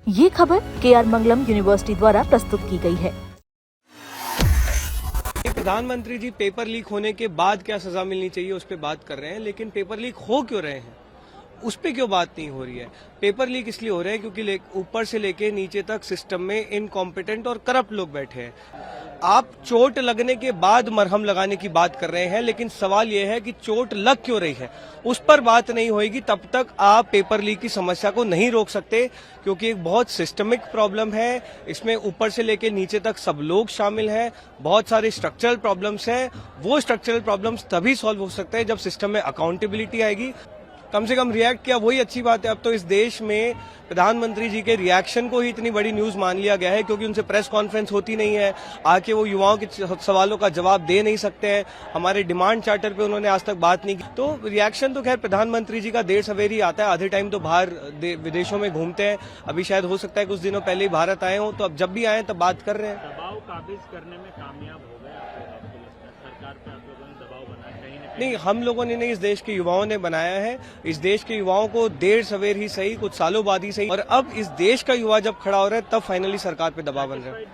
ये खबर KR मंगलम university द्वारा प्रस्तुत की गई है। प्रधानमंत्री जी पेपर लीक होने के बाद क्या सजा मिलनी चाहिए उस पर बात कर रहे हैं, लेकिन पेपर लीक हो क्यों रहे हैं उस पे क्यों बात नहीं हो रही है। पेपर लीक इसलिए हो रहे हैं क्योंकि ऊपर से लेके नीचे तक सिस्टम में इनकॉम्पिटेंट और करप्ट लोग बैठे हैं। आप चोट लगने के बाद मरहम लगाने की बात कर रहे हैं, लेकिन सवाल यह है कि चोट लग क्यों रही है उस पर बात नहीं होगी तब तक आप पेपर लीक की समस्या को नहीं रोक सकते, क्योंकि एक बहुत सिस्टमिक प्रॉब्लम है। इसमें ऊपर से लेकर नीचे तक सब लोग शामिल हैं, बहुत सारे स्ट्रक्चरल प्रॉब्लम्स हैं। वो स्ट्रक्चरल प्रॉब्लम्स तभी सॉल्व हो सकते हैं जब सिस्टम में अकाउंटेबिलिटी आएगी। कम से कम रिएक्ट किया, वही अच्छी बात है। अब तो इस देश में प्रधानमंत्री जी के रिएक्शन को ही इतनी बड़ी न्यूज मान लिया गया है, क्योंकि उनसे प्रेस कॉन्फ्रेंस होती नहीं है, आके वो युवाओं के सवालों का जवाब दे नहीं सकते हैं। हमारे डिमांड चार्टर पे उन्होंने आज तक बात नहीं की। तो रिएक्शन तो खैर प्रधानमंत्री जी का देर सवेर ही आता है, आधे टाइम तो बाहर विदेशों में घूमते हैं। अभी शायद हो सकता है कुछ दिनों पहले ही भारत आए हों, तो अब जब भी आए तब बात कर रहे हैं। दबाव काबिज करने में कामयाब हो गए सरकार पे? आप लोगों ने दबाव बनाया कहीं ना कहीं? नहीं, हम लोगों ने नहीं, इस देश के युवाओं ने बनाया है। इस देश के युवाओं को देर सवेर ही सही, कुछ सालों बाद ही सही, और अब इस देश का युवा जब खड़ा हो रहा है तब फाइनली सरकार पे दबाव बन रहा है।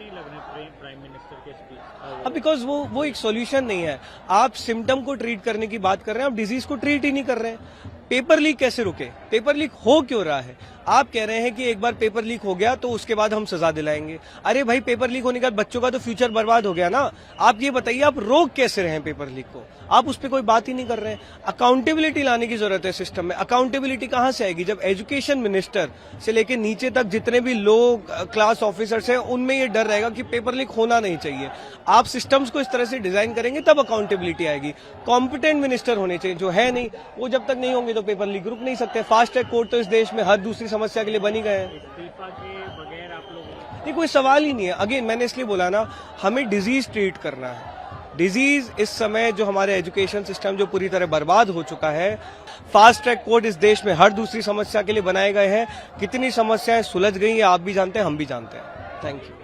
प्राइम मिनिस्टर के स्पीच अब बिकॉज वो एक सॉल्यूशन नहीं है। आप सिम्टम को ट्रीट करने की बात कर रहे हैं, आप डिजीज को ट्रीट ही नहीं कर रहे हैं। पेपर लीक कैसे रुके? पेपर लीक हो क्यों रहा है? आप कह रहे हैं कि एक बार पेपर लीक हो गया तो उसके बाद हम सजा दिलाएंगे। अरे भाई, पेपर लीक होने के बाद बच्चों का तो फ्यूचर बर्बाद हो गया ना। आप ये बताइए, आप रोक कैसे रहे हैं पेपर लीक को? आप उस पर कोई बात ही नहीं कर रहे हैं। अकाउंटेबिलिटी लाने की जरूरत है सिस्टम में। अकाउंटेबिलिटी कहां से आएगी जब एजुकेशन मिनिस्टर से लेकर नीचे तक जितने भी लोग क्लास ऑफिसर्स हैं उनमें ये डर रहेगा कि पेपर लीक होना नहीं चाहिए। आप सिस्टम्स को इस तरह से डिजाइन करेंगे तब अकाउंटेबिलिटी आएगी। कॉम्पिटेंट मिनिस्टर होने चाहिए, जो है नहीं। वो जब तक नहीं होंगे तो पेपर लीक रुक नहीं सकते। फास्ट ट्रैक कोर्ट तो इस देश में हर दूसरी समस्या के लिए बनी गए हैं। इस्तीफा के बगैर आप लोग? ये कोई सवाल ही नहीं है। अगेन मैंने इसलिए बोला ना, हमें डिजीज ट्रीट करना है। डिजीज इस समय जो हमारे एजुकेशन सिस्टम जो पूरी तरह बर्बाद हो चुका है। फास्ट ट्रैक कोर्ट इस देश में हर दूसरी समस्या के लिए बनाए गए हैं। कितनी समस्याएं सुलझ गई हैं आप भी जानते हैं, हम भी जानते हैं। Thank you.